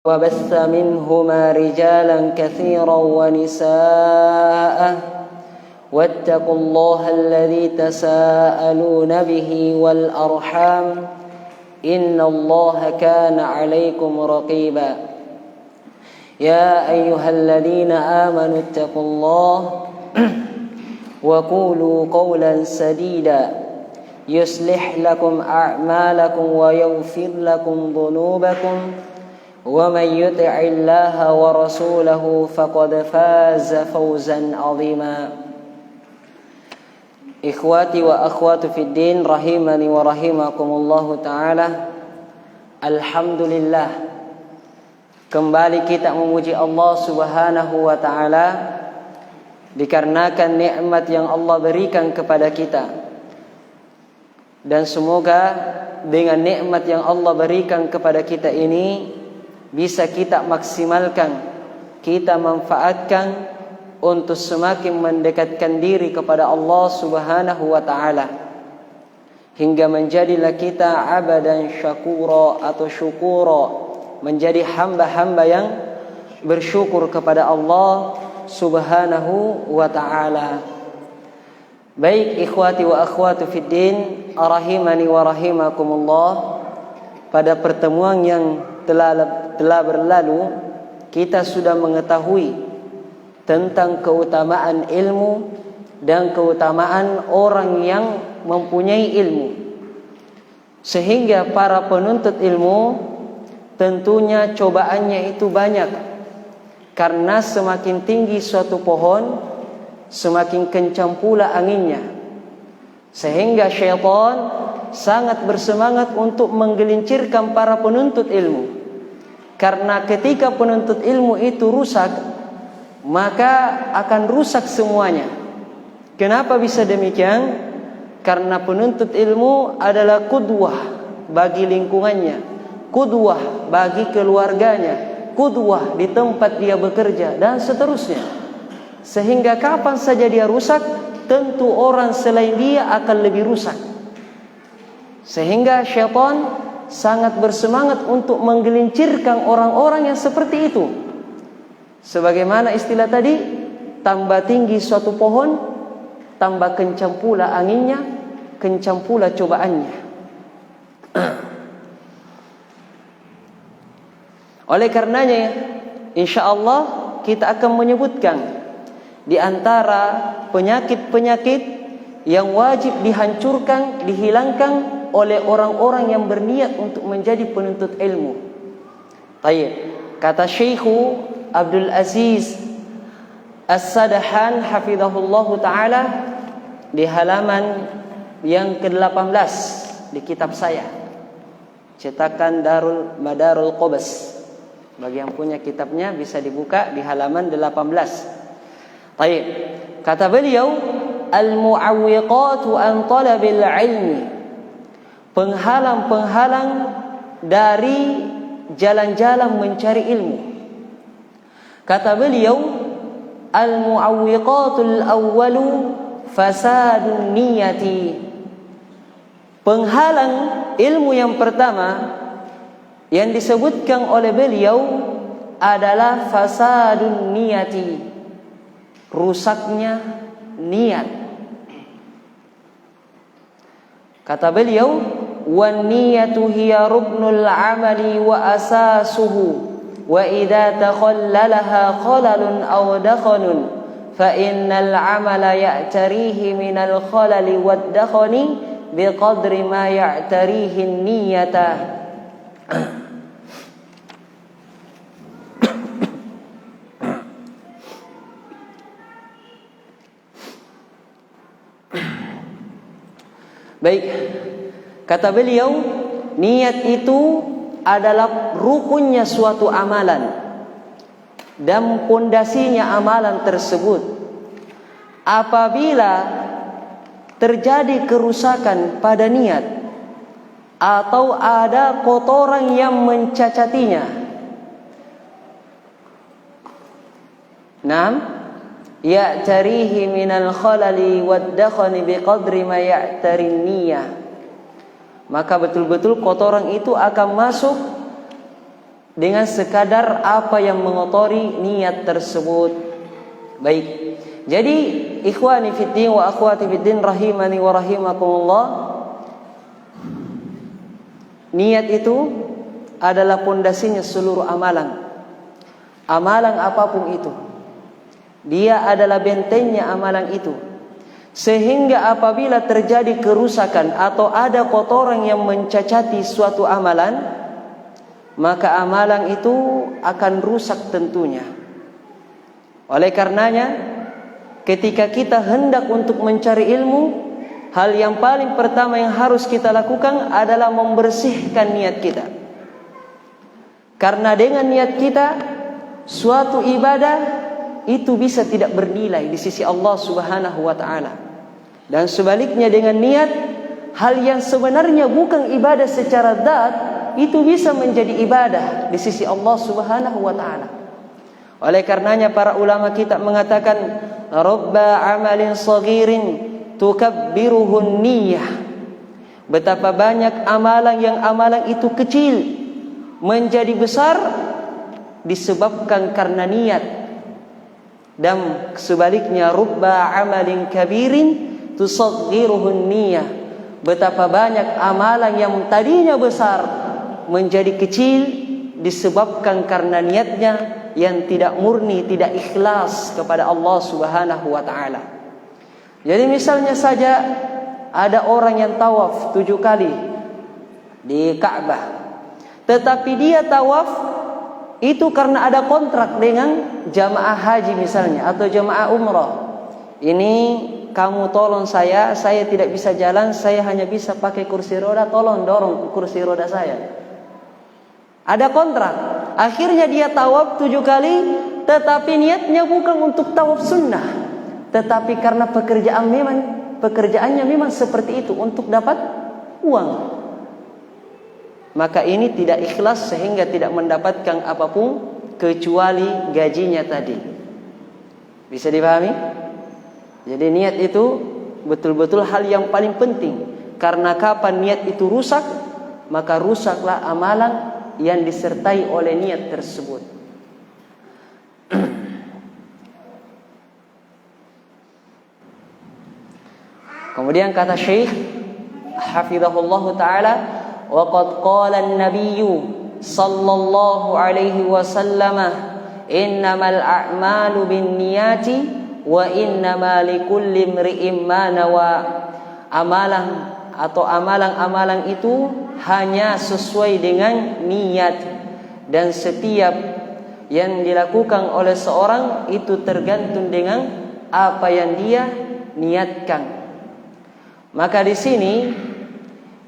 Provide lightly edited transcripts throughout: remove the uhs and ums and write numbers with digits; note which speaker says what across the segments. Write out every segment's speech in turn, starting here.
Speaker 1: وبث منهما رجالا كثيرا ونساء واتقوا الله الذي تساءلون به والأرحام إن الله كان عليكم رقيبا يا أيها الذين آمنوا اتقوا الله وقولوا قولا سديدا يصلح لكم أعمالكم ويغفر لكم ذنوبكم ومن يطع الله ورسوله فقد فاز فوزا عظيما إخواتي وأخواتي في الدين رحمني ورحمكم الله تعالى. Alhamdulillah, kembali kita memuji Allah Subhanahu wa taala dikarenakan nikmat yang Allah berikan kepada kita. Dan semoga dengan nikmat yang Allah berikan kepada kita ini bisa kita maksimalkan, kita manfaatkan untuk semakin mendekatkan diri kepada Allah Subhanahu wa taala, hingga menjadilah kita abadan syakura atau syukura, menjadi hamba-hamba yang bersyukur kepada Allah Subhanahu wa taala. Baik ikhwati wa akhwati fid din, rahimani wa rahimakumullah. Pada pertemuan yang telah berlalu, kita sudah mengetahui tentang keutamaan ilmu dan keutamaan orang yang mempunyai ilmu, sehingga para penuntut ilmu tentunya cobaannya itu banyak, karena semakin tinggi suatu pohon semakin kencang pula anginnya, sehingga syaitan sangat bersemangat untuk menggelincirkan para penuntut ilmu. Karena ketika penuntut ilmu itu rusak, maka akan rusak semuanya. Kenapa bisa demikian? Karena penuntut ilmu adalah qudwah bagi lingkungannya, qudwah bagi keluarganya, qudwah di tempat dia bekerja, dan seterusnya. Sehingga kapan saja dia rusak, tentu orang selain dia akan lebih rusak. Sehingga syaitan sangat bersemangat untuk menggelincirkan orang-orang yang seperti itu. Sebagaimana istilah tadi, tambah tinggi suatu pohon, tambah kencang pula anginnya, kencang pula cobaannya. Oleh karenanya, insyaallah kita akan menyebutkan di antara penyakit-penyakit yang wajib dihancurkan, dihilangkan oleh orang-orang yang berniat untuk menjadi penuntut ilmu. Baik, kata Syekh Abdul Aziz As-Sadahan hafizahullahu taala di halaman yang ke-18 di kitab saya, cetakan Madarul Qobas. Bagi yang punya kitabnya bisa dibuka di halaman 18. Baik, kata beliau, al-mu'awwiqatu an talabil ilmi, penghalang-penghalang dari jalan-jalan mencari ilmu. Kata beliau, al-mu'awwiqatul awwalu fasadun niyati, penghalang ilmu yang pertama yang disebutkan oleh beliau adalah fasadun niyati, rusaknya niat. Kata beliau, wan niyatu hiya ruknul amali wa asasuhu, wa idza takhallalaha khalalun aw dakhanun fa innal amala ya'tarihi minal khalali wad dakhani biqadri ma ya'tarihi an-niyata. Baik, kata beliau, niat itu adalah rukunnya suatu amalan dan pondasinya amalan tersebut. Apabila terjadi kerusakan pada niat atau ada kotoran yang mencacatinya, ya'tarihi minal khalali wad dakhani biqadri ma ya'tarin niyah, maka betul-betul kotoran itu akan masuk dengan sekadar apa yang mengotori niat tersebut. Baik. Jadi ikhwani fiddin wa akhwati fiddin rahimani wa rahimakumullah, niat itu adalah pondasinya seluruh amalan. Amalan apapun itu, dia adalah bentengnya amalan itu. Sehingga apabila terjadi kerusakan atau ada kotoran yang mencacati suatu amalan, maka amalan itu akan rusak tentunya. Oleh karenanya, ketika kita hendak untuk mencari ilmu, hal yang paling pertama yang harus kita lakukan adalah membersihkan niat kita. Karena dengan niat kita, suatu ibadah itu bisa tidak bernilai di sisi Allah Subhanahu wa ta'ala. Dan sebaliknya dengan niat, hal yang sebenarnya bukan ibadah secara zat, itu bisa menjadi ibadah di sisi Allah Subhanahu wa ta'ala. Oleh karenanya para ulama kita mengatakan, Rabba amalin saghirin tukabbiruhun niyah. Betapa banyak amalan yang amalan itu kecil menjadi besar disebabkan karena niat. Dan sebaliknya, rubba amalin kabirin tusaghiruhun niyah. Betapa banyak amalan yang tadinya besar menjadi kecil disebabkan karena niatnya yang tidak murni, tidak ikhlas kepada Allah Subhanahu wa ta'ala. Jadi misalnya saja ada orang yang tawaf 7 kali di Ka'bah, tetapi dia tawaf itu karena ada kontrak dengan jamaah haji misalnya atau jamaah umrah. Ini kamu tolong saya tidak bisa jalan, saya hanya bisa pakai kursi roda, tolong dorong kursi roda saya. Ada kontrak. Akhirnya dia tawaf 7 kali, tetapi niatnya bukan untuk tawaf sunnah, tetapi karena pekerjaannya memang seperti itu untuk dapat uang. Maka ini tidak ikhlas sehingga tidak mendapatkan apapun kecuali gajinya tadi. Bisa dipahami? Jadi niat itu betul-betul hal yang paling penting. Karena kapan niat itu rusak, maka rusaklah amalan yang disertai oleh niat tersebut. Kemudian kata Syekh hafizahullah ta'ala, وقد قال النبي صلى الله عليه وسلم إنما الأعمال بالنيات وإنما لكل امرئ ما نوى. Amalan itu hanya sesuai dengan niat, dan setiap yang dilakukan oleh seorang itu tergantung dengan apa yang dia niatkan. Maka di sini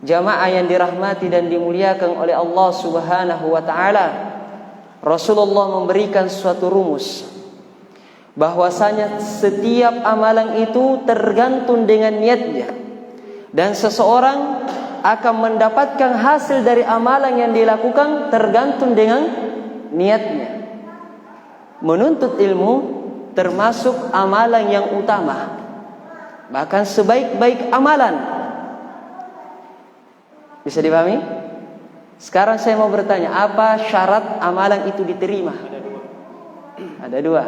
Speaker 1: jamaah yang dirahmati dan dimuliakan oleh Allah Subhanahu wa ta'ala, Rasulullah memberikan suatu rumus bahwasanya setiap amalan itu tergantung dengan niatnya, dan seseorang akan mendapatkan hasil dari amalan yang dilakukan tergantung dengan niatnya. Menuntut ilmu termasuk amalan yang utama, bahkan sebaik-baik amalan. Bisa dipahami? Sekarang saya mau bertanya, apa syarat amalan itu diterima? Ada dua.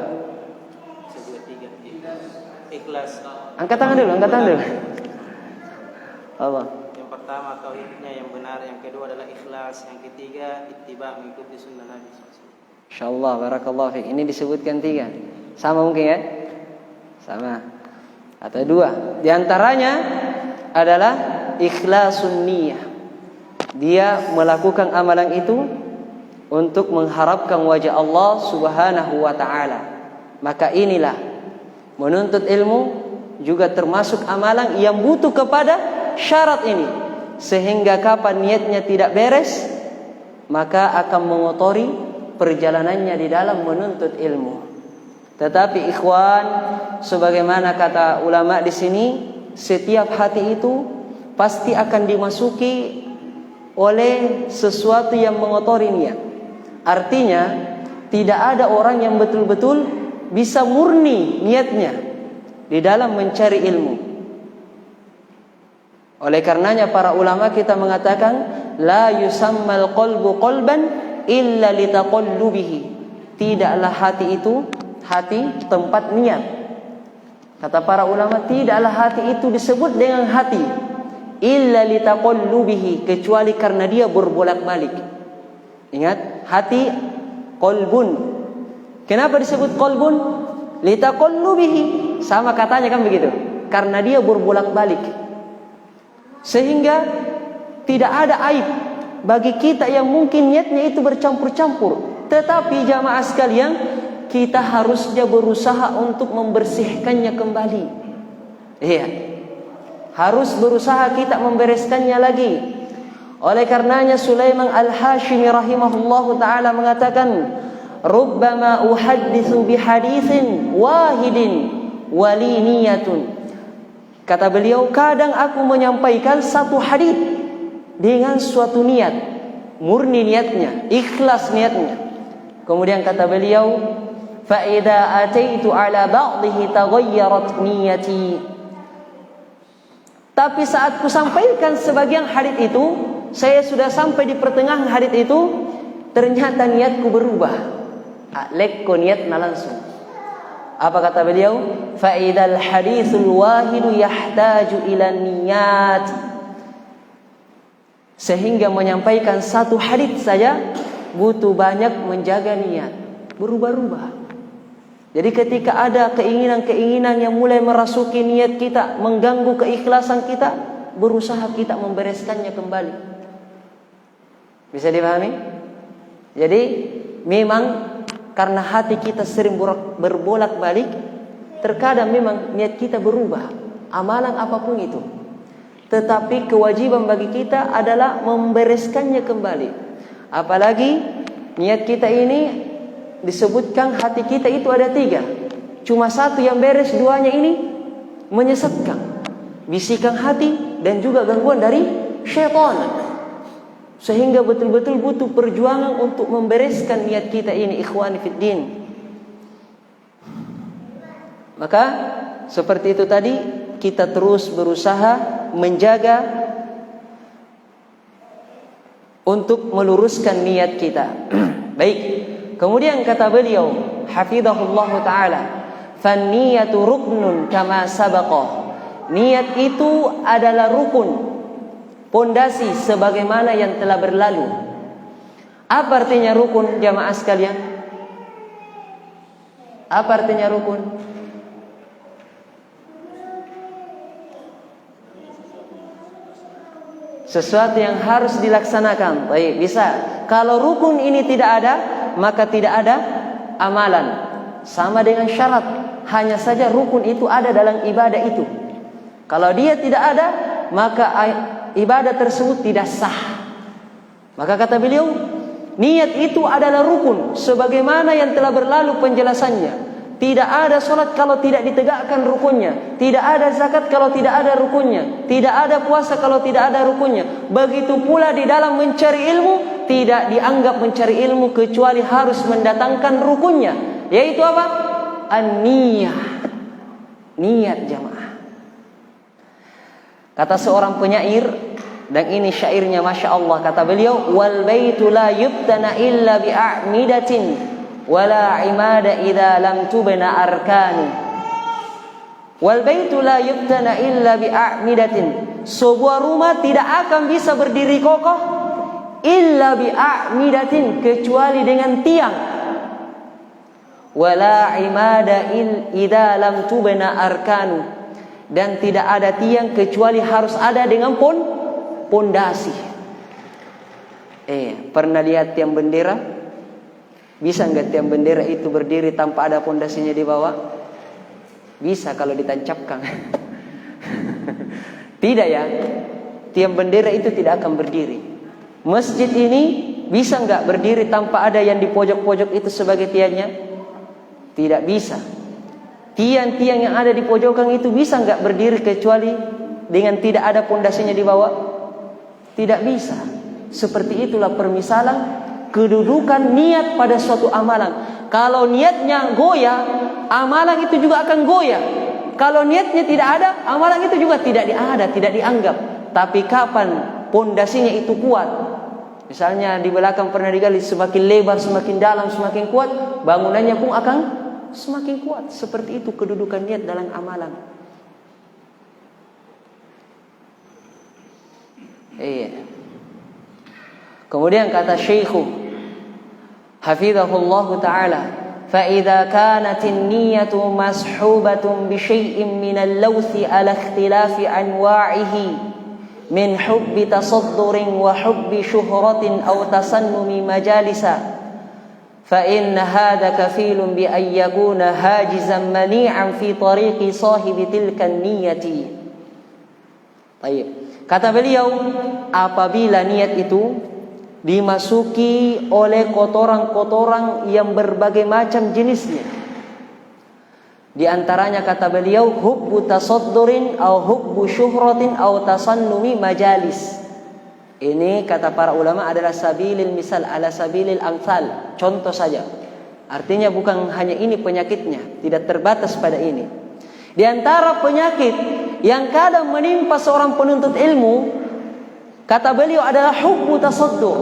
Speaker 2: Ikhlas.
Speaker 1: Angkat tangan dulu. Allah.
Speaker 2: Yang pertama tauhidnya yang benar, yang kedua adalah ikhlas, yang ketiga ittiba, mengikuti sunnah Nabi SAW.
Speaker 1: Insyaallah, barakallahu fiik. Ini disebutkan 3. Sama mungkin ya? Sama. Atau 2. Di antaranya adalah ikhlasun niyah. Dia melakukan amalan itu untuk mengharapkan wajah Allah Subhanahu wa ta'ala. Maka inilah menuntut ilmu juga termasuk amalan yang butuh kepada syarat ini. Sehingga kapan niatnya tidak beres, maka akan mengotori perjalanannya di dalam menuntut ilmu. Tetapi ikhwan, sebagaimana kata ulama di sini, setiap hati itu pasti akan dimasuki oleh sesuatu yang mengotori niat. Artinya tidak ada orang yang betul-betul bisa murni niatnya di dalam mencari ilmu. Oleh karenanya para ulama kita mengatakan la yusammal qalbu qalban illa litaqallubihi. Tidaklah hati itu, hati tempat niat. Kata para ulama, tidaklah hati itu disebut dengan hati illa litaqallubihi, kecuali karena dia berbolak-balik. Ingat, hati qalbun. Kenapa disebut qalbun? Litaqallubihi, sama katanya kan begitu. Karena dia berbolak-balik. Sehingga tidak ada aib bagi kita yang mungkin niatnya itu bercampur-campur. Tetapi jamaah sekalian, kita harusnya berusaha untuk membersihkannya kembali. Iya. Harus berusaha kita membereskannya lagi. Oleh karenanya Sulaiman Al-Hashimi rahimahullahu ta'ala mengatakan, rubbama uhadditsu bihaditsin wahidin wali niyatun. Kata beliau, kadang aku menyampaikan satu hadits dengan suatu niat, murni niatnya, ikhlas niatnya. Kemudian kata beliau, fa idza ataitu ala ba'dhihi taghayyarat niyati. Tapi saat ku sampaikan sebagian hadits itu, saya sudah sampai di pertengahan hadits itu, ternyata niatku berubah. Lekko niatna langsung. Apa kata beliau? Fa idzal haditsul wahidu yahtaju ila niyat. Sehingga menyampaikan satu hadits saja butuh banyak menjaga niat, berubah-ubah. Jadi ketika ada keinginan-keinginan yang mulai merasuki niat kita, mengganggu keikhlasan kita, berusaha kita membereskannya kembali. Bisa dipahami? Jadi memang karena hati kita sering berbolak-balik, terkadang memang niat kita berubah, amalan apapun itu. Tetapi kewajiban bagi kita adalah membereskannya kembali. Apalagi niat kita ini disebutkan hati kita itu ada 3. Cuma satu yang beres, duanya ini menyesatkan. Bisikan hati dan juga gangguan dari syaitan. Sehingga betul-betul butuh perjuangan untuk membereskan niat kita ini, ikhwani fiddin. Maka seperti itu tadi, kita terus berusaha menjaga untuk meluruskan niat kita. Baik. Kemudian kata beliau, hafizahullah taala, "Fan-niyatu ruknun kama sabaqa." Niat itu adalah rukun, pondasi sebagaimana yang telah berlalu. Apa artinya rukun, jamaah sekalian? Apa artinya rukun? Sesuatu yang harus dilaksanakan. Baik, bisa. Kalau rukun ini tidak ada, maka tidak ada amalan. Sama dengan syarat. Hanya saja rukun itu ada dalam ibadah itu. Kalau dia tidak ada, maka ibadah tersebut tidak sah. Maka kata beliau, niat itu adalah rukun sebagaimana yang telah berlalu penjelasannya. Tidak ada solat kalau tidak ditegakkan rukunnya. Tidak ada zakat kalau tidak ada rukunnya. Tidak ada puasa kalau tidak ada rukunnya. Begitu pula di dalam mencari ilmu, tidak dianggap mencari ilmu kecuali harus mendatangkan rukunnya. Yaitu apa? An-niyah. Niat jamaah. Kata seorang penyair, dan ini syairnya Masya Allah, kata beliau, wal baitu la yubtana illa bi'amidatin wala imada idza lam tubna arkanu. Wal baitu la yubtana illa bi'amidatin. Sebuah rumah tidak akan bisa berdiri kokoh illa bi'amidatin, kecuali dengan tiang. Wala imada idza lam tubna arkanu. Dan tidak ada tiang kecuali harus ada dengan pondasi. Pernah lihat tiang bendera? Bisa enggak tiang bendera itu berdiri tanpa ada pondasinya di bawah? Bisa kalau ditancapkan. Tidak ya. Tiang bendera itu tidak akan berdiri. Masjid ini bisa enggak berdiri tanpa ada yang di pojok-pojok itu sebagai tiangnya? Tidak bisa. Tiang-tiang yang ada di pojokan itu bisa enggak berdiri kecuali dengan tidak ada pondasinya di bawah? Tidak bisa. Seperti itulah permisalan kedudukan niat pada suatu amalan. Kalau niatnya goyah, amalan itu juga akan goyah. Kalau niatnya tidak ada, amalan itu juga tidak ada, tidak dianggap. Tapi kapan pondasinya itu kuat? Misalnya di belakang pernah digali, semakin lebar, semakin dalam, semakin kuat, bangunannya pun akan semakin kuat. Seperti itu kedudukan niat dalam amalan. Iya. Kemudian kata Syekhu hafizahullah taala, fa idza kanat an-niyyatu mashubatun bi syai'in min al-lawthi ala ikhtilafi anwa'ihi min hubbi tasaddurin wa hubbi syuhratin aw tasannumi majalisa fa in hadha kafilun bi an yakuna hajizan mani'an fi tariqi sahibi tilka an-niyyati. Baik. Kata beliau, apabila niat itu dimasuki oleh kotoran-kotoran yang berbagai macam jenisnya, di antaranya kata beliau hubbu tasaddurin au hubbu syuhratin au tasannumi majalis. Ini kata para ulama adalah sabilil misal ala sabilil amsal, contoh saja. Artinya bukan hanya ini penyakitnya, tidak terbatas pada ini. Di antara penyakit yang kadang menimpa seorang penuntut ilmu, kata beliau adalah hubbu tasaddur.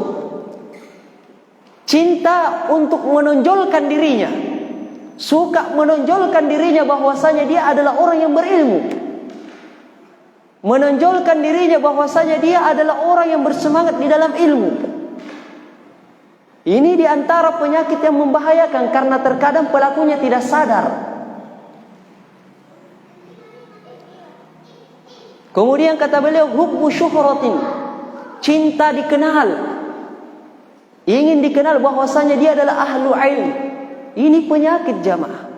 Speaker 1: Cinta untuk menonjolkan dirinya. Suka menonjolkan dirinya bahwasanya dia adalah orang yang berilmu. Menonjolkan dirinya bahwasanya dia adalah orang yang bersemangat di dalam ilmu. Ini di antara penyakit yang membahayakan karena terkadang pelakunya tidak sadar. Kemudian kata beliau hubbu syuhratin, cinta dikenal, ingin dikenal bahwasanya dia adalah ahlu ilm. Ini penyakit jamaah.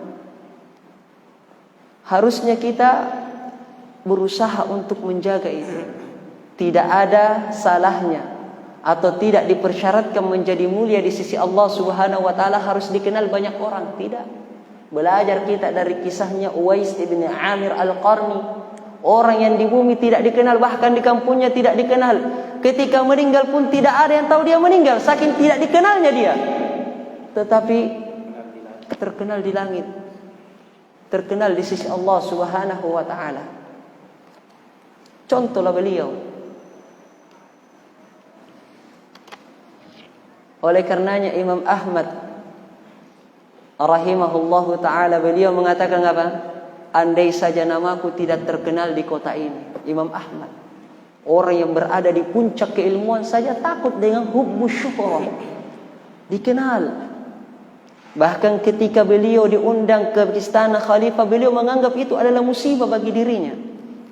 Speaker 1: Harusnya kita berusaha untuk menjaga itu. Tidak ada salahnya atau tidak dipersyaratkan menjadi mulia di sisi Allah Subhanahu wa taala harus dikenal banyak orang, tidak. Belajar kita dari kisahnya Uwais ibn Amir Al-Qarni, orang yang di bumi tidak dikenal, bahkan di kampungnya tidak dikenal. Ketika meninggal pun tidak ada yang tahu dia meninggal, saking tidak dikenalnya dia. Tetapi terkenal di langit, terkenal di sisi Allah Subhanahu wa taala. Contohlah beliau. Oleh karenanya Imam Ahmad rahimahullahu taala, beliau mengatakan apa? Andai saja namaku tidak terkenal di kota ini. Imam Ahmad, orang yang berada di puncak keilmuan saja takut dengan hubbu syuhrah, dikenal. Bahkan ketika beliau diundang ke istana khalifah, beliau menganggap itu adalah musibah bagi dirinya.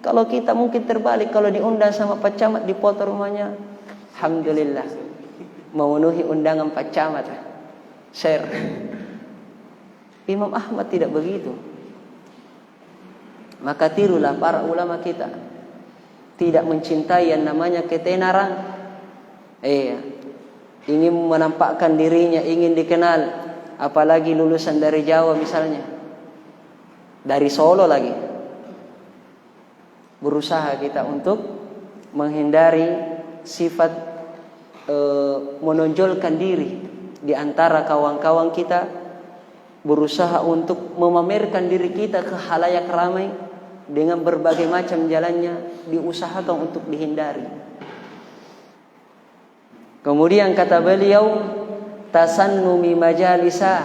Speaker 1: Kalau kita mungkin terbalik, kalau diundang sama Pak Camat di foto rumahnya, alhamdulillah, memenuhi undangan Pak Camat, share. Imam Ahmad tidak begitu. Maka tirulah para ulama kita, tidak mencintai yang namanya ketenaran. Ingin menampakkan dirinya, ingin dikenal, apalagi lulusan dari Jawa misalnya, dari Solo lagi. Berusaha kita untuk menghindari sifat menonjolkan diri di antara kawan-kawan kita. Berusaha untuk memamerkan diri kita ke khalayak ramai dengan berbagai macam jalannya, diusahakan untuk dihindari. Kemudian kata beliau, tasannumi majalisa,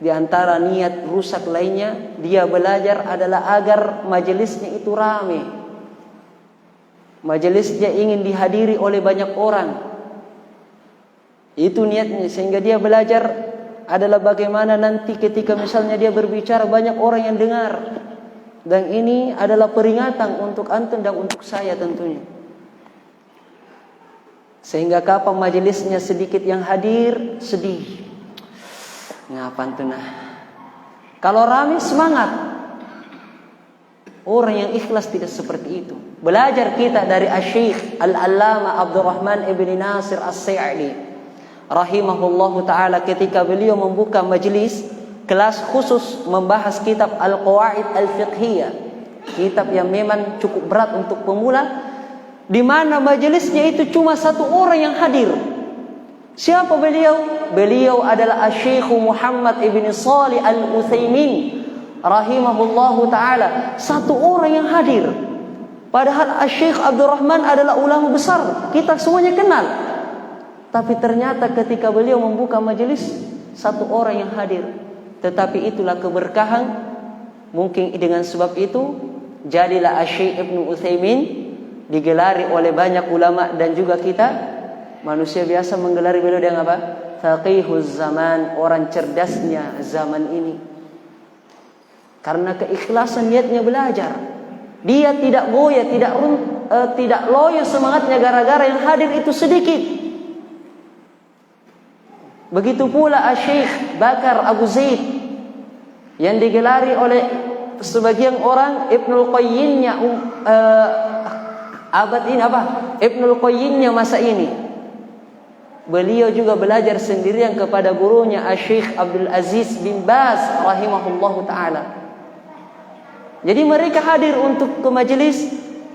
Speaker 1: di antara niat rusak lainnya dia belajar adalah agar majelisnya itu ramai. Majelisnya ingin dihadiri oleh banyak orang. Itu niatnya, sehingga dia belajar adalah bagaimana nanti ketika misalnya dia berbicara banyak orang yang dengar. Dan ini adalah peringatan untuk antum dan untuk saya tentunya. Sehingga kapan majelisnya sedikit yang hadir, sedih. Ngapan tuh nah. Kalau ramai semangat. Orang yang ikhlas tidak seperti itu. Belajar kita dari Asy-Syaikh Al-Allamah Abdurrahman ibn Nasir As-Sa'di rahimahullahu ta'ala, ketika beliau membuka majelis kelas khusus membahas kitab Al-Qawaid Al-Fiqhiyah, kitab yang memang cukup berat untuk pemula, di mana majelisnya itu cuma satu orang yang hadir. Siapa beliau? Beliau adalah Asy-Syaikh Muhammad ibn Shalih Al-Utsaimin rahimahullahu ta'ala. Satu orang yang hadir. Padahal Asy-Syaikh Abdurrahman adalah ulama besar, kita semuanya kenal. Tapi ternyata ketika beliau membuka majelis, satu orang yang hadir. Tetapi itulah keberkahan. Mungkin dengan sebab itu jadilah Syekh Ibnu Utsaimin digelari oleh banyak ulama dan juga kita manusia biasa menggelari beliau dengan apa? Faqihuz zaman, orang cerdasnya zaman ini. Karena keikhlasan niatnya belajar. Dia tidak goyah, tidak loyo semangatnya gara-gara yang hadir itu sedikit. Begitu pula Syekh Bakar Abu Zaid yang digelari oleh sebagian orang Ibnul Qayyimnya abad ini apa? Ibnul Qayyimnya masa ini. Beliau juga belajar sendirian kepada gurunya Syekh Abdul Aziz bin Baz rahimahullahu taala. Jadi mereka hadir untuk ke majelis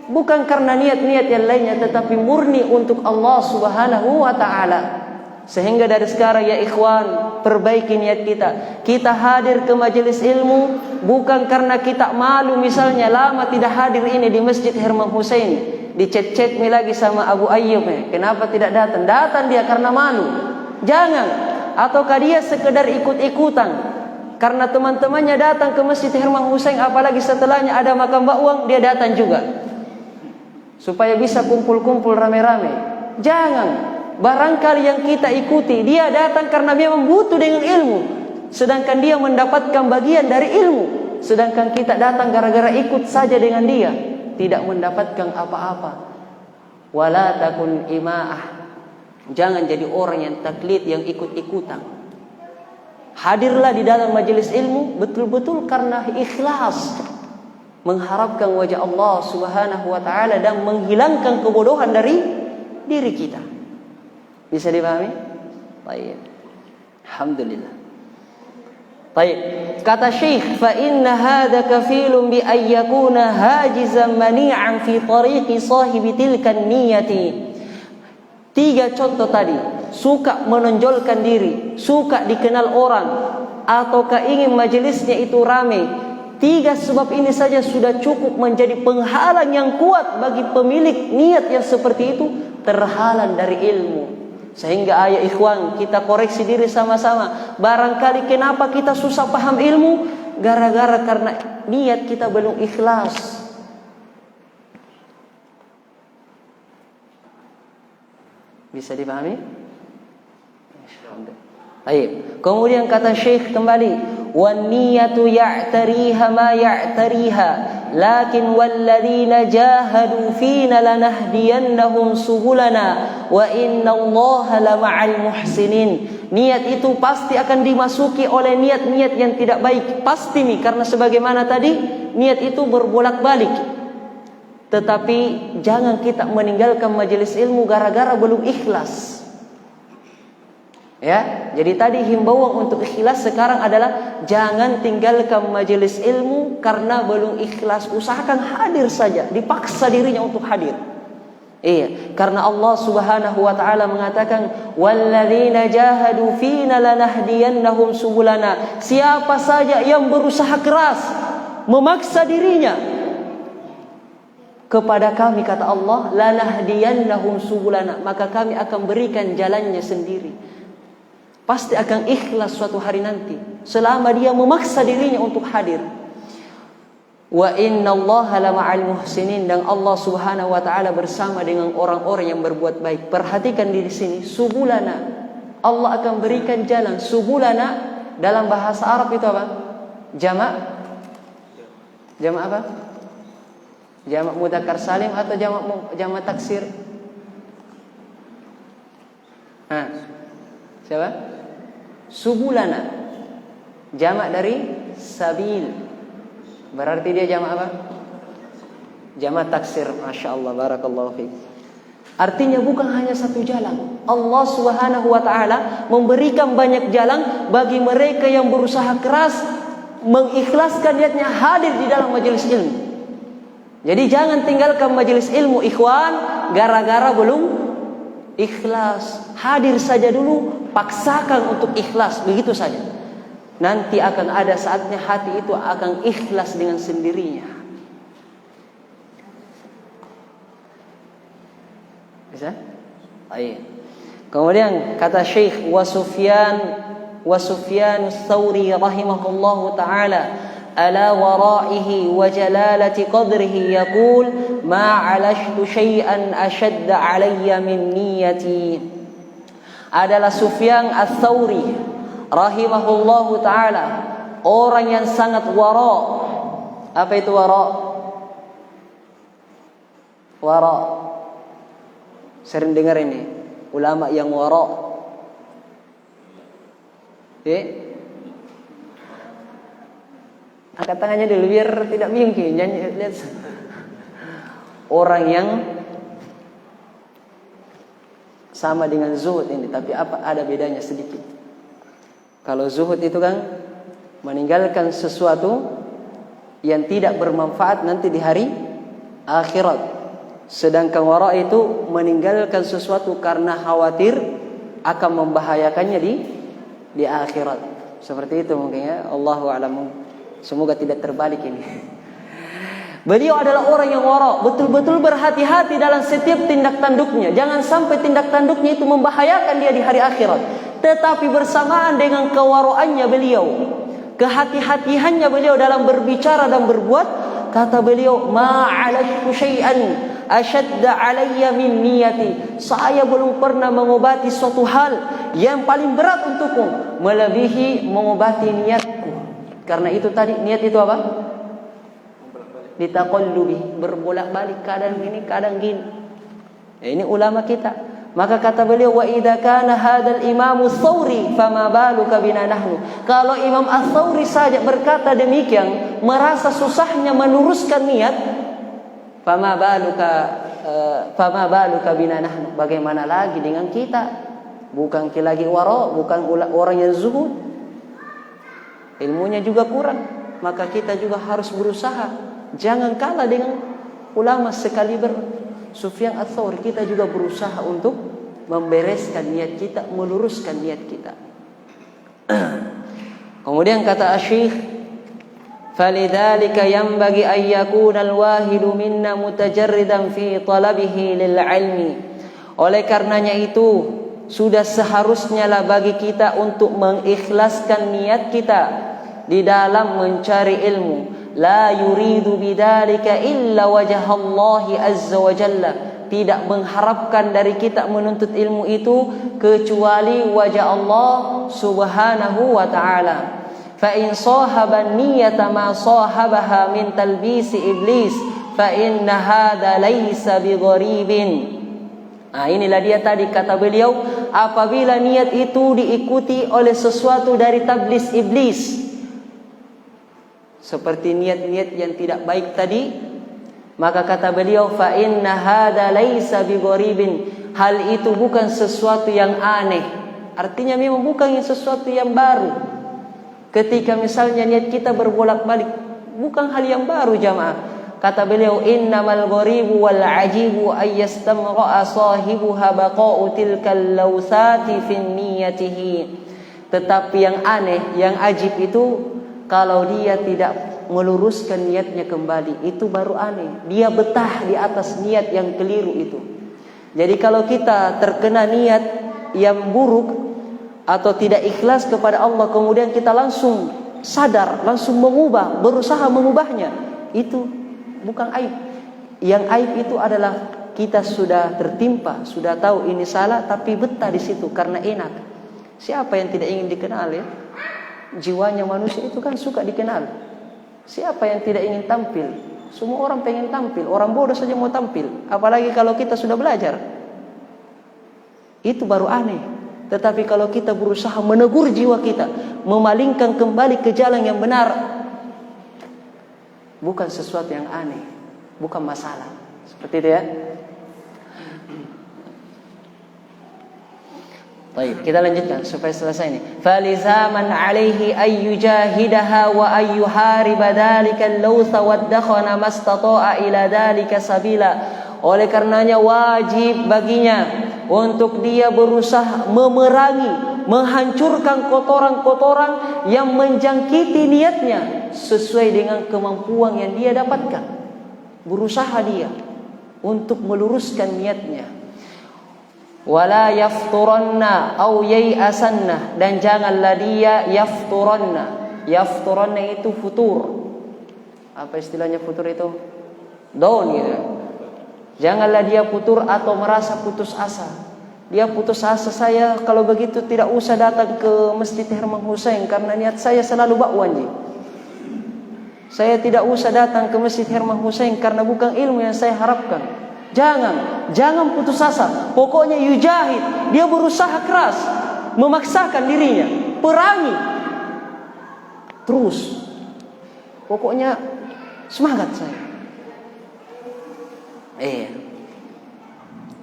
Speaker 1: bukan karena niat-niat yang lainnya, tetapi murni untuk Allah Subhanahu wa taala. Sehingga dari sekarang ya ikhwan, perbaiki niat kita. Kita hadir ke majelis ilmu bukan karena kita malu, misalnya lama tidak hadir ini di Masjid Herman Hussein, dicet-cet lagi sama Abu Ayyub, kenapa tidak datang? Datang dia karena malu. Jangan. Ataukah dia sekedar ikut-ikutan karena teman-temannya datang ke Masjid Herman Hussein, apalagi setelahnya ada makam Ba'uang, dia datang juga supaya bisa kumpul-kumpul rame-rame. Jangan. Barangkali yang kita ikuti, dia datang karena dia membutuh dengan ilmu, sedangkan dia mendapatkan bagian dari ilmu. Sedangkan kita datang gara-gara ikut saja dengan dia, tidak mendapatkan apa-apa. Wala takun ima'ah. Jangan jadi orang yang taklid, yang ikut-ikutan. Hadirlah di dalam majelis ilmu betul-betul karena ikhlas, mengharapkan wajah Allah Subhanahu wa taala dan menghilangkan kebodohan dari diri kita. Bisa dipahami? Baik. Alhamdulillah. Baik. Kata Syekh, fa inna hadza kafilun bi ay yakuna hajizan mani'an fi tariqi sahibi tilkan niyati. 3 contoh tadi, suka menonjolkan diri, suka dikenal orang, ataukah ingin majelisnya itu ramai. 3 sebab ini saja sudah cukup menjadi penghalang yang kuat bagi pemilik niat yang seperti itu terhalang dari ilmu. Sehingga ayah ikhwan, kita koreksi diri sama-sama. Barangkali kenapa kita susah paham ilmu? Gara-gara karena niat kita belum ikhlas. Bisa dipahami? Baik. Kemudian kata Syekh kembali, wan niyatu ya'tariha ma ya'tariha, lakin walladzina jahadu fina lanahdiyannahum subulana wa innallaha lama'al muhsinin. Niat itu pasti akan dimasuki oleh niat-niat yang tidak baik, pasti nih, karena sebagaimana tadi niat itu berbolak-balik. Tetapi jangan kita meninggalkan majelis ilmu gara-gara belum ikhlas. Ya, jadi tadi himbauan untuk ikhlas sekarang adalah jangan tinggalkan majelis ilmu karena belum ikhlas. Usahakan hadir saja, dipaksa dirinya untuk hadir. Iya, karena Allah Subhanahu wa taala mengatakan walladzina jahadu fina lanahdiyannahum subulana. Siapa saja yang berusaha keras memaksa dirinya kepada kami, kata Allah, lanahdiyannahum subulana, maka kami akan berikan jalannya sendiri. Pasti akan ikhlas suatu hari nanti selama dia memaksa dirinya untuk hadir. Wa innallaha lama'al muhsinin, dan Allah Subhanahu wa taala bersama dengan orang-orang yang berbuat baik. Perhatikan di sini, subulana. Allah akan berikan jalan. Subulana dalam bahasa Arab itu apa? Jamak. Jamak apa? Jamak mudzakkar salim atau jamak taksir? Siapa? Subulana. Jamak dari sabil. Berarti dia jamak apa? Jamak taksir. Masya Allah, barakallahu fiik. Artinya bukan hanya satu jalan. Allah Subhanahu wa ta'ala memberikan banyak jalan bagi mereka yang berusaha keras mengikhlaskan niatnya hadir di dalam majelis ilmu. Jadi jangan tinggalkan majelis ilmu ikhwan gara-gara belum ikhlas. Hadir saja dulu, paksakan untuk ikhlas, begitu saja. Nanti akan ada saatnya hati itu akan ikhlas dengan sendirinya. Bisa? Baik. Kemudian kata Syekh wa Sufyan Tsauri rahimahullahu taala, ala wara'ihi wa jalalati qadrihi yaqul ma 'alashtu syai'an ashadda 'alayya min niyyati. Adalah Sufyan Ats-Tsauri rahimahullahu taala, orang yang sangat wara. Apa itu wara? Wara. Sering dengar ini, ulama yang wara. Angkat tangannya dulu biar tidak bingung. Lihat. Orang yang sama dengan zuhud ini, tapi ada bedanya sedikit. Kalau zuhud itu kan meninggalkan sesuatu yang tidak bermanfaat nanti di hari akhirat. Sedangkan wara itu meninggalkan sesuatu karena khawatir akan membahayakannya di akhirat. Seperti itu mungkin ya. Allahu a'lam. Semoga tidak terbalik ini. Beliau adalah orang yang wara, betul-betul berhati-hati dalam setiap tindak tanduknya. Jangan sampai tindak tanduknya itu membahayakan dia di hari akhirat. Tetapi bersamaan dengan kewaraannya beliau, kehati-hatiannya beliau dalam berbicara dan berbuat, kata beliau, ma'alashtu syai'an ashadda 'alayya min niyati. Saya belum pernah mengobati suatu hal yang paling berat untukku melebihi mengobati niatku. Karena itu tadi, niat itu apa? Ditaqallubi, berbolak-balik, kadang gini, kadang gini. Ini ulama kita. Maka kata beliau, wa idza kana hadzal Imam Ats-Tsauri fama baluka bina nahnu. Kalau Imam Ats-Tsauri saja berkata demikian, merasa susahnya meluruskan niat, fama baluka bina nahnu. Bagaimana lagi dengan kita? Bukan lagi wara, bukan orang yang zuhud. Ilmunya juga kurang. Maka kita juga harus berusaha. Jangan kalah dengan ulama sekaliber Sufyan Ats-Tsauri. Kita juga berusaha untuk membereskan niat kita, meluruskan niat kita. Kemudian kata Asy-Syaikh, "Falidzalika yanbaghi an yakuna al-wahidu minna mutajarridan fi talabihi lil 'ilmi." Oleh karenanya itu, sudah seharusnya lah bagi kita untuk mengikhlaskan niat kita di dalam mencari ilmu. La yuridu bidzalika illa wajha Allah azza wa jalla. Tidak mengharapkan dari kita menuntut ilmu itu kecuali wajah Allah subhanahu wa ta'ala. Fa in sahaba niyata ma sahabaha min talbisi iblis fa inna hadza laysa bigharibin. Inilah dia tadi kata beliau, apabila niat itu diikuti oleh sesuatu dari tablis iblis, seperti niat-niat yang tidak baik tadi, maka kata beliau, fa inna hadza laisa bigharibin. Hal itu bukan sesuatu yang aneh. Artinya memang bukan sesuatu yang baru. Ketika misalnya niat kita berbolak-balik, bukan hal yang baru jamaah. Kata beliau, innamal gharibu wal ajibu ay yastamra'a sahibuha baqa'u tilkal lawsati fi niyyatihi. Tetapi yang aneh, yang ajib itu kalau dia tidak meluruskan niatnya kembali, itu baru aneh. Dia betah di atas niat yang keliru itu. Jadi kalau kita terkena niat yang buruk atau tidak ikhlas kepada Allah, kemudian kita langsung sadar, langsung mengubah, berusaha mengubahnya, itu bukan aib. Yang aib itu adalah kita sudah tertimpa, sudah tahu ini salah, tapi betah di situ karena enak. Siapa yang tidak ingin dikenal ya? Jiwanya manusia itu kan suka dikenal. Siapa yang tidak ingin tampil? Semua orang pengen tampil. Orang bodoh saja mau tampil. Apalagi kalau kita sudah belajar. Itu baru aneh. Tetapi kalau kita berusaha menegur jiwa kita, memalingkan kembali ke jalan yang benar, bukan sesuatu yang aneh, bukan masalah. Seperti itu ya. Baik, kita lanjutkan supaya selesai ini. Falizaman alaihi ayyujahidaha wa ayyuhariba dzalikal lawtha wad-dakhana mastata'a ila dzalika sabila. Oleh karenanya wajib baginya untuk dia berusaha memerangi, menghancurkan kotoran-kotoran yang menjangkiti niatnya sesuai dengan kemampuan yang dia dapatkan. Berusaha dia untuk meluruskan niatnya. wala yafturanna au yai'asanna, dan janganlah dia yafturanna itu futur. Apa istilahnya futur itu? Down gitu. Janganlah dia futur atau merasa putus asa. Dia putus asa, saya kalau begitu tidak usah datang ke Masjid Herman Hussein karena niat saya selalu bakwan. Saya tidak usah datang ke Masjid Herman Hussein karena bukan ilmu yang saya harapkan. Jangan putus asa. Pokoknya yujahid, dia berusaha keras, memaksakan dirinya, perangi terus. Pokoknya semangat saya.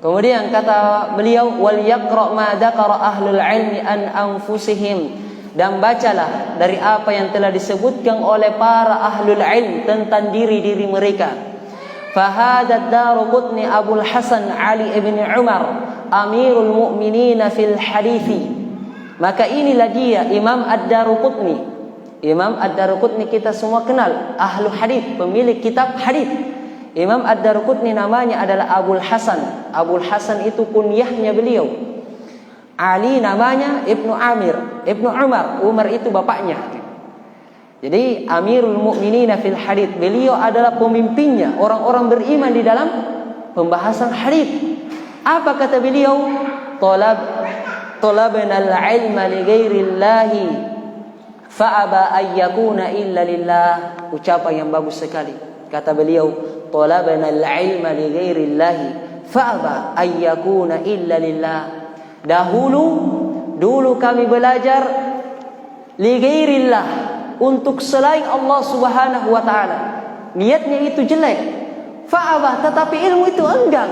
Speaker 1: Kemudian kata beliau, wal yaqra ma dzakara ahlul ilmi an anfusihim, dan bacalah dari apa yang telah disebutkan oleh para ahlul ilm tentang diri-diri mereka. Fahadad Daruqutni Abul Hasan Ali ibn Umar Amirul Mu'minin fil hadithi. Maka inilah dia Imam Ad-Daruqutni. Imam Ad-Daruqutni kita semua kenal, ahlu hadith, pemilik kitab hadith. Imam Ad-Daruqutni namanya adalah Abul Hasan. Abul Hasan itu kunyahnya beliau. Ali namanya Ibnu Amir, Ibnu Umar. Umar itu bapaknya. Jadi Amirul Mu'minin fil hadith, beliau adalah pemimpinnya orang-orang beriman di dalam pembahasan hadith. Apa kata beliau? Talabna al-ilma li ghairillahi fa'aba an yakuna illa lillah. Ucapan yang bagus sekali. Kata beliau, talabna al-ilma li ghairillahi fa'aba an yakuna illa lillah. Dulu kami belajar li ghairillah, untuk selain Allah Subhanahu wa taala. Niatnya itu jelek. Fa'abah, tetapi ilmu itu enggan.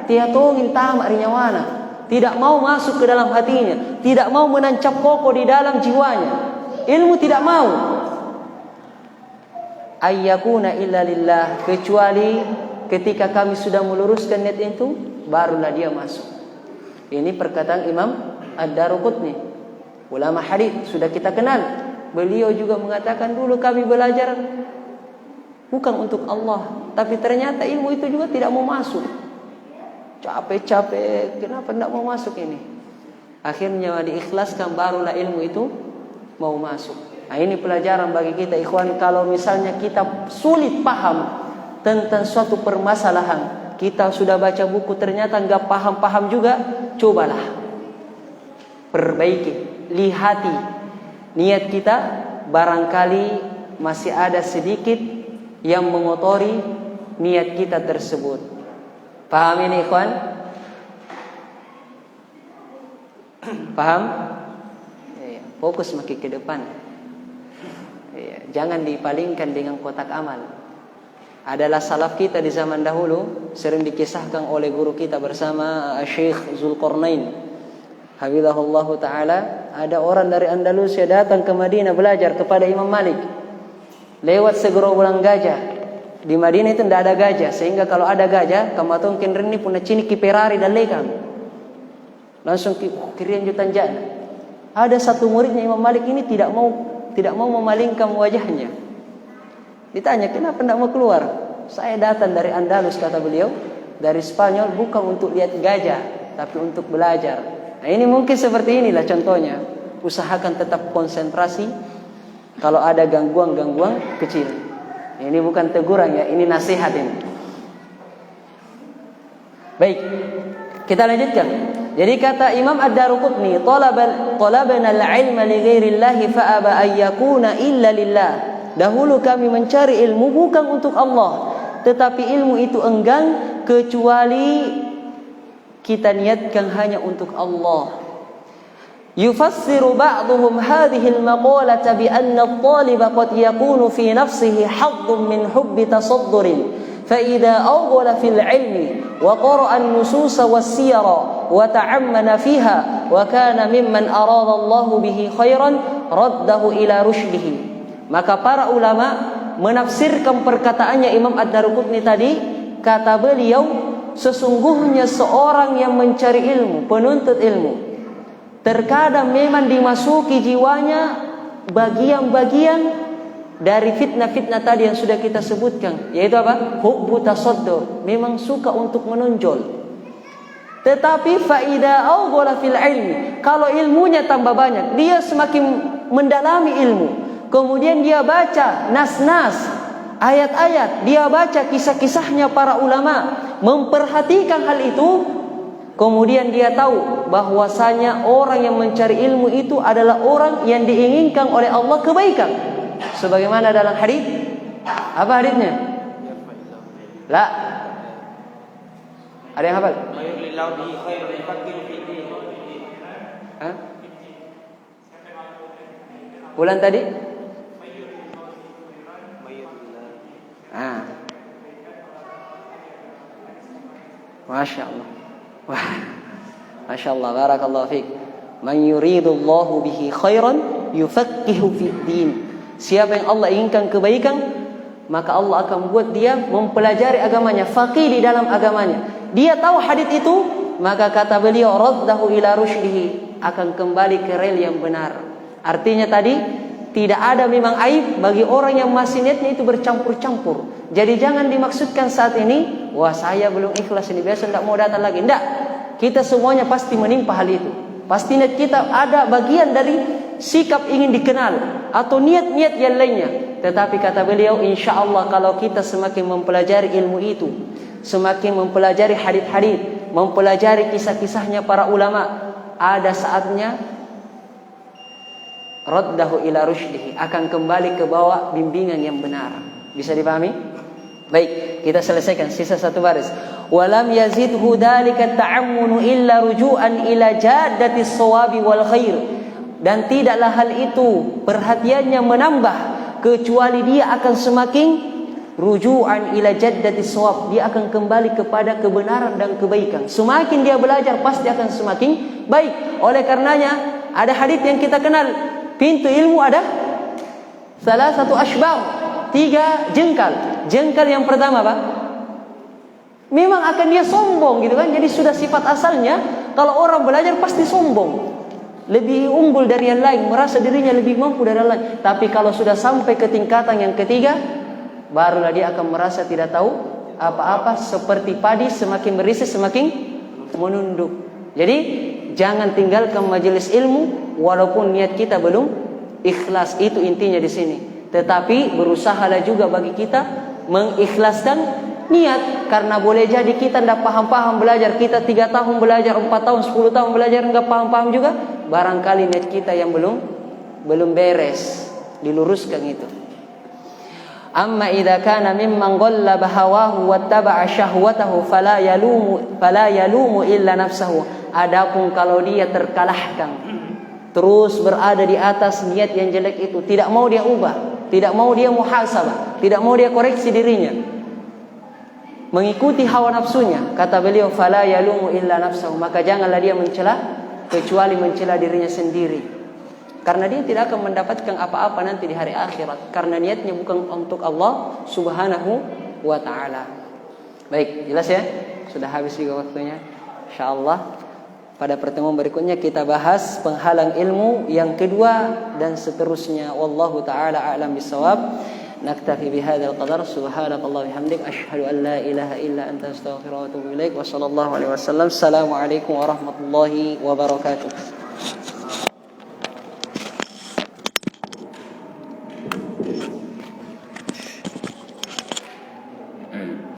Speaker 1: Dia tongin tamak rinyawana, tidak mau masuk ke dalam hatinya, tidak mau menancap kokoh di dalam jiwanya. Ilmu tidak mau. Ayyakuna illa lillah, kecuali ketika kami sudah meluruskan niat itu, barulah dia masuk. Ini perkataan Imam Ad-Daruqutni, ulama hadis sudah kita kenal. Beliau juga mengatakan, dulu kami belajar bukan untuk Allah, tapi ternyata ilmu itu juga tidak mau masuk. Capek-capek, kenapa tidak mau masuk ini? Akhirnya diikhlaskan, barulah ilmu itu mau masuk. Nah, ini pelajaran bagi kita ikhwan. Kalau misalnya kita sulit paham tentang suatu permasalahan, kita sudah baca buku ternyata nggak paham-paham juga, cobalah perbaiki, lihati niat kita, barangkali masih ada sedikit yang mengotori niat kita tersebut. Paham ini ikhwan? Paham? Fokus makin ke depan. Jangan dipalingkan dengan kotak amal. Adalah salaf kita di zaman dahulu, sering dikisahkan oleh guru kita bersama Syekh Zulkarnain hafizahullahu ta'ala. Ada orang dari Andalusia datang ke Madinah belajar kepada Imam Malik lewat segerombolan gajah. Di Madinah itu tidak ada gajah, sehingga kalau ada gajah kamatong kenrini puna cini kiperari dan lekang langsung kirian jutaan jana. Ada satu muridnya Imam Malik ini tidak mau memalingkan wajahnya. Ditanya, kenapa tidak mau keluar? Saya datang dari Andalus, kata beliau, dari Spanyol, bukan untuk lihat gajah, tapi untuk belajar. Nah, ini mungkin seperti inilah contohnya. Usahakan tetap konsentrasi. Kalau ada gangguan-gangguan kecil, ini bukan teguran ya, ini nasihat ini. Baik, kita lanjutkan. Jadi kata Imam Ad-Daruqutni, talabana al-ilma li ghairillahi fa'aba an yakuna illa lillah. Dahulu kami mencari ilmu bukan untuk Allah, tetapi ilmu itu enggan kecuali kita niatkan hanya untuk Allah. Yufassiru ba'dhum hadhihi al-maqalata bi anna at-taliba qad yakunu fi nafsihi haddun min hubbi tasaddurin, fa idza awwala fil ilmi wa qara'a an-nusus was-siyara wa ta'ammana fiha wa kana mimman arada Allah bihi khairan raddahu ila rushdihi. Maka para ulama menafsirkan perkataannya Imam Ad-Daruqutni tadi, kata beliau, sesungguhnya seorang yang mencari ilmu, penuntut ilmu, terkadang memang dimasuki jiwanya bagian-bagian dari fitnah-fitnah tadi yang sudah kita sebutkan, yaitu apa? Hubbu tasaddur, memang suka untuk menonjol. Tetapi faida awdhala fil ilmi, kalau ilmunya tambah banyak, dia semakin mendalami ilmu. Kemudian dia baca nas-nas, ayat-ayat, dia baca kisah-kisahnya para ulama, memperhatikan hal itu, kemudian dia tahu bahwasanya orang yang mencari ilmu itu adalah orang yang diinginkan oleh Allah kebaikan. Sebagaimana dalam hadis, apa hadisnya? La. Ada yang hafal? Hah? Ulang tadi? Masya Allah. Wah, Masya Allah, barakallahu fiik. Man yuridullahu bihi khairan yufaqihu fid din. Siapa yang Allah inginkan kebaikan, maka Allah akan buat dia mempelajari agamanya, faqih di dalam agamanya. Dia tahu hadis itu, maka kata beliau raddahu ila rusydihi, akan kembali ke rel yang benar. Artinya tadi tidak ada memang aib bagi orang yang masih niatnya itu bercampur-campur. Jadi jangan dimaksudkan saat ini, wah saya belum ikhlas ini, biasa tidak mau datang lagi. Tidak, kita semuanya pasti menimpa hal itu. Pasti niat kita ada bagian dari sikap ingin dikenal atau niat-niat yang lainnya. Tetapi kata beliau, insya Allah kalau kita semakin mempelajari ilmu itu, semakin mempelajari hadis-hadis, mempelajari kisah-kisahnya para ulama, ada saatnya raddahu ila rusydihi, akan kembali ke bawah bimbingan yang benar. Bisa dipahami? Baik, kita selesaikan sisa satu baris. Walam yazidhu dzalika ta'ammunu illa ruju'an ila jaddati shawabi wal khair. Dan tidaklah hal itu perhatiannya menambah, kecuali dia akan semakin ruju'an ila jaddati shawab, dia akan kembali kepada kebenaran dan kebaikan. Semakin dia belajar pasti akan semakin baik. Oleh karenanya ada hadis yang kita kenal, pintu ilmu ada salah satu asbab, 3 jengkal. Jengkal yang pertama Pak, memang akan dia sombong gitu kan. Jadi sudah sifat asalnya kalau orang belajar pasti sombong, lebih unggul dari yang lain, merasa dirinya lebih mampu dari yang lain. Tapi kalau sudah sampai ke tingkatan yang ketiga, barulah dia akan merasa tidak tahu apa-apa, seperti padi semakin berisi semakin menunduk. Jadi jangan tinggalkan majelis ilmu walaupun niat kita belum ikhlas, itu intinya di sini. Tetapi berusahalah juga bagi kita mengikhlaskan niat, karena boleh jadi kita tidak paham-paham belajar, kita 3 tahun belajar, 4 tahun, 10 tahun belajar enggak paham-paham juga, barangkali niat kita yang belum beres, diluruskan itu. Amma idza kana mimman ghallaba hawahu wattaba'a syahwatahu fala yalumu illa nafsahu. Adapun kalau dia terkalahkan, terus berada di atas niat yang jelek itu, tidak mau dia ubah, tidak mau dia muhasabah, tidak mau dia koreksi dirinya, mengikuti hawa nafsunya, kata beliau fala yalumu illa nafsahu, maka janganlah dia mencela kecuali mencela dirinya sendiri. Karena dia tidak akan mendapatkan apa-apa nanti di hari akhirat, karena niatnya bukan untuk Allah Subhanahu wa taala. Baik, jelas ya? Sudah habis juga waktunya. Insyaallah pada pertemuan berikutnya kita bahas penghalang ilmu yang kedua dan seterusnya. Wallahu taala a'lam bissawab. Naktafi bihadzal qadar. Subhanakallahumma bihamdik asyhadu an la ilaha illa anta astaghfiruka wa atubu ilaik. Wa sallallahu alaihi wasallam. Assalamualaikum warahmatullahi wabarakatuh.